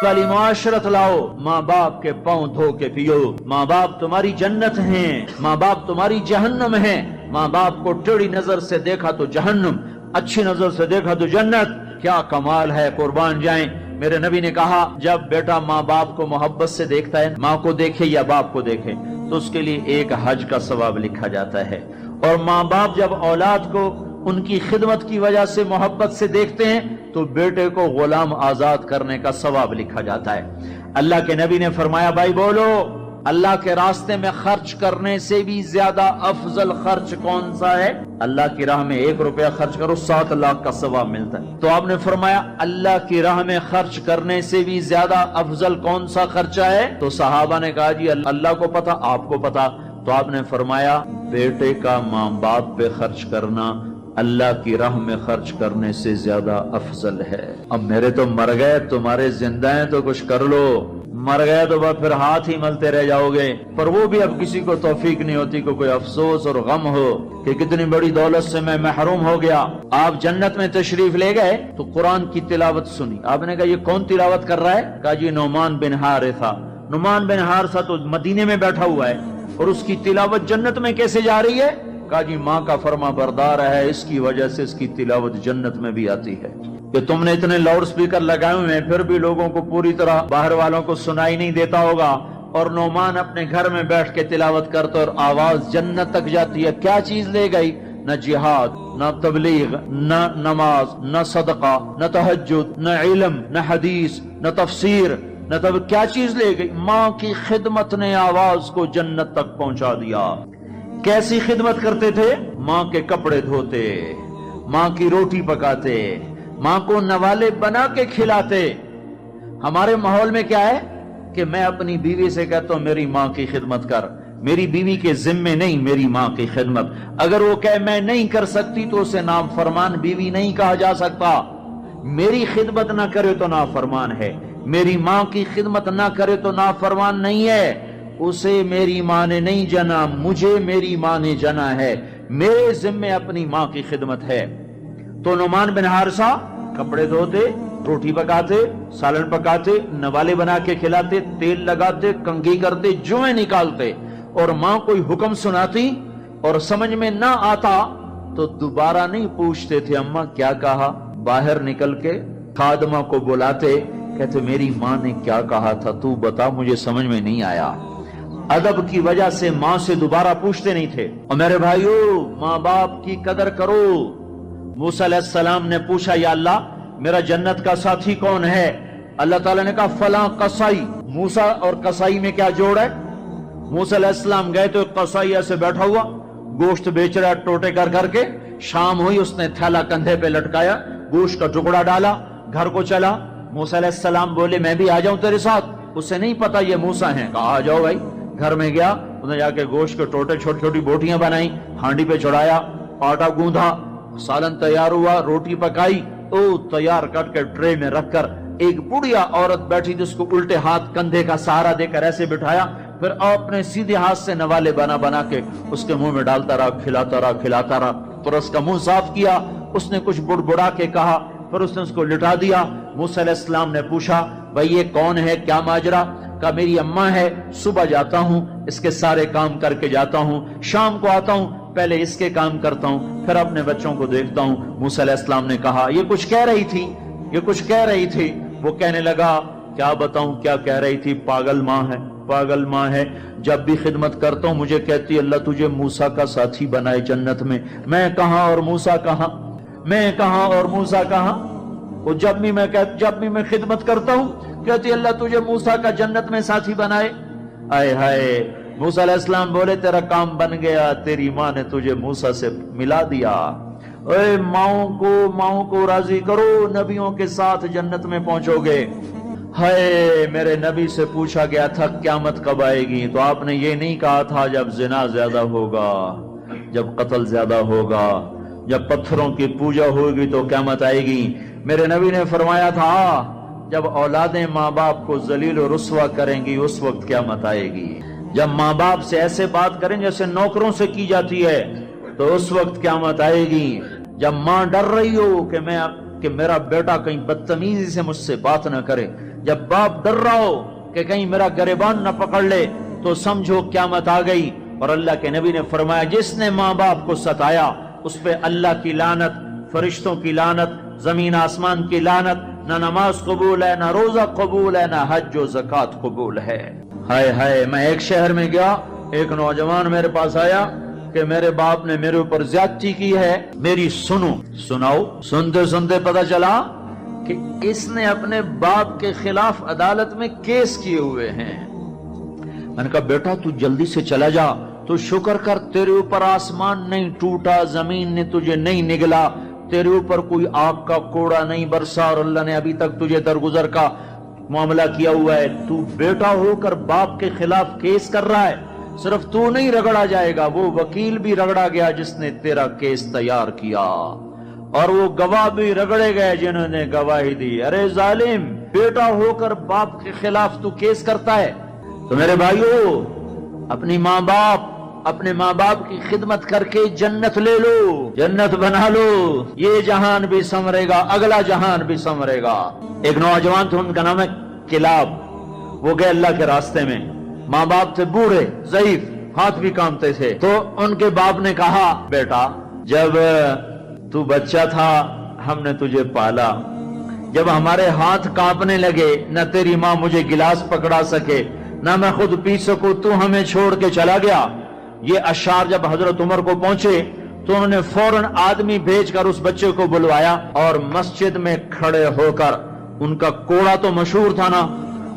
والی معاشرت لاؤ، ماں باپ کے پاؤں دھو کے پیو۔ ماں باپ تمہاری جنت ہیں، ماں باپ تمہاری جہنم ہیں۔ ماں باپ کو ٹیڑھی نظر سے دیکھا تو جہنم، اچھی نظر سے دیکھا تو جنت۔ کیا کمال ہے، قربان جائیں۔ میرے نبی نے کہا جب بیٹا ماں باپ کو محبت سے دیکھتا ہے، ماں کو دیکھے یا باپ کو دیکھے، تو اس کے لیے ایک حج کا ثواب لکھا جاتا ہے۔ اور ماں باپ جب اولاد کو ان کی خدمت کی وجہ سے محبت سے دیکھتے ہیں تو بیٹے کو غلام آزاد کرنے کا ثواب لکھا جاتا ہے۔ اللہ کے نبی نے فرمایا، بھائی بولو، اللہ کے راستے میں خرچ کرنے سے بھی زیادہ افضل خرچ کون سا ہے؟ اللہ کی راہ میں 1 روپیہ خرچ کرو 7 لاکھ کا ثواب ملتا ہے۔ تو آپ نے فرمایا اللہ کی راہ میں خرچ کرنے سے بھی زیادہ افضل کون سا خرچہ ہے؟ تو صحابہ نے کہا جی اللہ کو پتا، آپ کو پتا۔ تو آپ نے فرمایا بیٹے کا ماں باپ پہ خرچ کرنا اللہ کی راہ میں خرچ کرنے سے زیادہ افضل ہے۔ اب میرے تو مر گئے، تمہارے زندہ ہیں تو کچھ کر لو، مر گئے تو پھر ہاتھ ہی ملتے رہ جاؤ گے۔ پر وہ بھی اب کسی کو توفیق نہیں ہوتی کہ کوئی افسوس اور غم ہو کہ کتنی بڑی دولت سے میں محروم ہو گیا۔ آپ جنت میں تشریف لے گئے تو قرآن کی تلاوت سنی۔ آپ نے کہا یہ کون تلاوت کر رہا ہے؟ کہا جی نعمان بن حارثہ۔ نعمان بن حارثہ تو مدینے میں بیٹھا ہوا ہے اور اس کی تلاوت جنت میں کیسے جا رہی ہے؟ کہا جی ماں کا فرما بردار ہے، اس کی وجہ سے اس کی تلاوت جنت میں بھی آتی ہے۔ کہ تم نے اتنے لاؤڈ سپیکر لگائے ہوئے ہیں پھر بھی لوگوں کو پوری طرح باہر والوں کو سنائی نہیں دیتا ہوگا، اور نعمان اپنے گھر میں بیٹھ کے تلاوت کرتا اور آواز جنت تک جاتی ہے۔ کیا چیز لے گئی؟ نہ جہاد، نہ تبلیغ، نہ نماز، نہ صدقہ، نہ تہجد، نہ علم، نہ حدیث، نہ تفسیر، نہ کیا چیز لے گئی؟ ماں کی خدمت نے آواز کو جنت تک پہنچا دیا۔ کیسی خدمت کرتے تھے؟ ماں کے کپڑے دھوتے، ماں کی روٹی پکاتے، ماں کو نوالے بنا کے کھلاتے۔ ہمارے ماحول میں کیا ہے کہ میں اپنی بیوی سے کہتا ہوں میری ماں کی خدمت کر، میری بیوی کے ذمے نہیں میری ماں کی خدمت۔ اگر وہ کہے میں نہیں کر سکتی تو اسے نافرمان بیوی نہیں کہا جا سکتا۔ میری خدمت نہ کرے تو نافرمان ہے، میری ماں کی خدمت نہ کرے تو نافرمان نہیں ہے۔ اسے میری ماں نے نہیں جنا، مجھے میری ماں نے جنا ہے، میرے ذمے اپنی ماں کی خدمت ہے۔ تو نعمان بن حارثہ کپڑے دھوتے، روٹی پکاتے، سالن پکاتے، نوالے بنا کے کھلاتے، تیل لگاتے، کنگھی کرتے، جوئیں نکالتے، اور ماں کوئی حکم سناتی اور سمجھ میں نہ آتا تو دوبارہ نہیں پوچھتے تھے اماں کیا کہا، باہر نکل کے خادمہ کو بلاتے، کہتے میری ماں نے کیا کہا تھا تو بتا، مجھے سمجھ میں نہیں آیا۔ ادب کی وجہ سے ماں سے دوبارہ پوچھتے نہیں تھے۔ اور میرے بھائیو، ماں باپ کی قدر کرو۔ موسیٰ علیہ السلام نے پوچھا یا اللہ میرا جنت کا ساتھی کون ہے؟ اللہ تعالیٰ نے کہا فلاں قصائی۔ موسیٰ اور قصائی میں کیا جوڑ ہے؟ موسیٰ علیہ السلام گئے تو ایک قصائی ایسے بیٹھا ہوا گوشت بیچ رہا ٹوٹے کر کر کے۔ شام ہوئی، اس نے تھیلا کندھے پہ لٹکایا، گوشت کا ٹکڑا ڈالا، گھر کو چلا۔ موسیٰ علیہ السلام بولے میں بھی آ جاؤں تیرے ساتھ؟ اسے نہیں پتا یہ موسیٰ ہیں۔ کہا آ جاؤ بھائی۔ گھر میں گیا، انہوں نے جا کے گوشت کے ٹوٹے چھوٹی چھوٹی بوٹیاں بنائی، ہانڈی پہ چڑھایا، آٹا گوندھا، سالن تیار ہوا، روٹی پکائی، تیار کر کے ٹرے میں رکھ کر ایک بڑھیا عورت بیٹھی جس کو الٹے ہاتھ کندھے کا سہارا دے کر ایسے بٹھایا، پھر اپنے سیدھے ہاتھ سے نوالے بنا بنا کے اس کے منہ میں ڈالتا رہا، کھلاتا رہا، پھر اس کا منہ صاف کیا۔ اس نے کچھ بڑبڑا کے کہا، پھر اس نے اس کو لٹا دیا۔ موسیٰ علیہ السلام نے پوچھا بھائی یہ کون ہے، کیا ماجرا؟ کہا میری اماں ہے، صبح جاتا ہوں اس کے سارے کام کر کے جاتا ہوں، شام کو آتا ہوں پہلے اس کے کام کرتا ہوں، پھر اپنے بچوں کو دیکھتا ہوں۔ موسیٰ علیہ السلام نے کہا یہ کچھ کہہ رہی تھی، یہ کچھ کہہ رہی تھی۔ وہ کہنے لگا کیا بتاؤں کیا کہہ رہی تھی؟ پاگل ماں ہے، پاگل ماں ہے، جب بھی خدمت کرتا ہوں مجھے کہتی اللہ تجھے موسیٰ کا ساتھی بنائے جنت میں۔ میں کہاں اور موسیٰ کہاں، میں کہاں اور موسیٰ کہاں؟ وہ جب بھی میں خدمت کرتا ہوں کہتی اللہ تجھے موسیٰ کا جنت میں ساتھی بنائے۔ آئے ہائے، موسیٰ علیہ السلام بولے تیرا کام بن گیا، تیری ماں نے تجھے موسیٰ سے ملا دیا۔ اے ماؤں کو راضی کرو، نبیوں کے ساتھ جنت میں پہنچو گے۔ ہائے، میرے نبی سے پوچھا گیا تھا قیامت کب آئے گی، تو آپ نے یہ نہیں کہا تھا جب زنا زیادہ ہوگا، جب قتل زیادہ ہوگا، جب پتھروں کی پوجا ہوگی تو قیامت آئے گی۔ میرے نبی نے فرمایا تھا جب اولادیں ماں باپ کو ذلیل و رسوا کریں گی اس وقت قیامت آئے گی۔ جب ماں باپ سے ایسے بات کریں جیسے نوکروں سے کی جاتی ہے تو اس وقت قیامت آئے گی۔ جب ماں ڈر رہی ہو کہ میرا بیٹا کہیں بدتمیزی سے مجھ سے بات نہ کرے، جب باپ ڈر رہا ہو کہ کہیں میرا گریبان نہ پکڑ لے تو سمجھو قیامت آ گئی. اور اللہ کے نبی نے فرمایا جس نے ماں باپ کو ستایا اس پہ اللہ کی لعنت، فرشتوں کی لعنت، زمین آسمان کی لعنت، نہ نماز قبول ہے، نہ روزہ قبول ہے، نہ حج و زکوٰۃ قبول ہے. ہائے ہائے، میں ایک شہر میں گیا، ایک نوجوان میرے پاس آیا کہ میرے باپ نے میرے اوپر زیادتی کی ہے، میری سناؤ. سنتے سنتے پتہ چلا کہ اس نے اپنے باپ کے خلاف عدالت میں کیس کیے ہوئے ہیں. میں نے کہا بیٹا تو جلدی سے چلا جا، تو شکر کر تیرے اوپر آسمان نہیں ٹوٹا، زمین نے تجھے نہیں نگلا، تیرے اوپر کوئی آگ کا کوڑا نہیں برسا، اور اللہ نے ابھی تک تجھے درگزر کا معاملہ کیا ہوا ہے. تو بیٹا ہو کر باپ کے خلاف کیس کر رہا ہے. صرف تو نہیں رگڑا جائے گا، وہ وکیل بھی رگڑا گیا جس نے تیرا کیس تیار کیا، اور وہ گواہ بھی رگڑے گئے جنہوں نے گواہی دی. ارے ظالم، بیٹا ہو کر باپ کے خلاف تو کیس کرتا ہے. تو میرے بھائیو، اپنے ماں باپ کی خدمت کر کے جنت لے لو، جنت بنا لو. یہ جہان بھی سنورے گا، اگلا جہان بھی سنورے گا. ایک نوجوان تھے، ان کا نام ہے کلاب. وہ گئے اللہ کے راستے میں. ماں باپ تھے بوڑھے، ضعیف، ہاتھ بھی کامتے تھے. تو ان کے باپ نے کہا بیٹا جب تو بچہ تھا ہم نے تجھے پالا، جب ہمارے ہاتھ کانپنے لگے نہ تیری ماں مجھے گلاس پکڑا سکے نہ میں خود پی سکوں، تو ہمیں چھوڑ کے چلا گیا. یہ اشعار جب حضرت عمر کو پہنچے تو انہوں نے فوراً آدمی بھیج کر اس بچے کو بلوایا اور مسجد میں کھڑے ہو کر ان کا کوڑا تو مشہور تھا نا،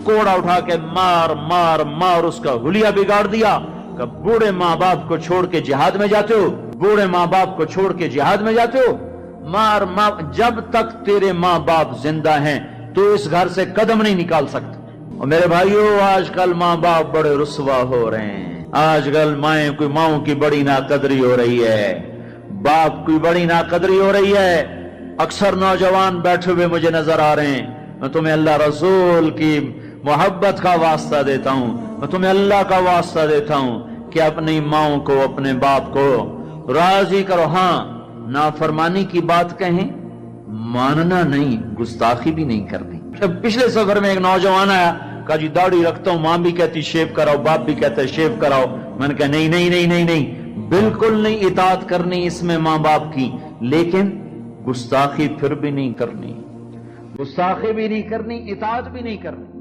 کوڑا اٹھا کے مار مار مار اس کا حلیہ بگاڑ دیا. کہ بوڑھے ماں باپ کو چھوڑ کے جہاد میں جاتے ہو، بوڑھے ماں باپ کو چھوڑ کے جہاد میں جاتے ہو، مار مار. جب تک تیرے ماں باپ زندہ ہیں تو اس گھر سے قدم نہیں نکال سکتے. اور میرے بھائیو، آج کل ماں باپ بڑے رسوا ہو رہے ہیں. آج کل ماؤں کی بڑی ناقدری ہو رہی ہے، باپ کی بڑی ناقدری ہو رہی ہے. اکثر نوجوان بیٹھے ہوئے مجھے نظر آ رہے ہیں. میں تمہیں اللہ رسول کی محبت کا واسطہ دیتا ہوں، میں تمہیں اللہ کا واسطہ دیتا ہوں کہ اپنی ماؤں کو، اپنے باپ کو راضی کرو. ہاں، نافرمانی کی بات کہیں، ماننا نہیں، گستاخی بھی نہیں کرنی. پچھلے سفر میں ایک نوجوان آیا، کہا جی داڑھی رکھتا ہوں، ماں بھی کہتی شیو کراؤ، باپ بھی کہتا ہے شیو کراؤ. میں نے کہا نہیں نہیں نہیں نہیں نہیں، بالکل نہیں اطاعت کرنی اس میں ماں باپ کی، لیکن گستاخی پھر بھی نہیں کرنی، گستاخی بھی نہیں کرنی، اطاعت بھی نہیں کرنی.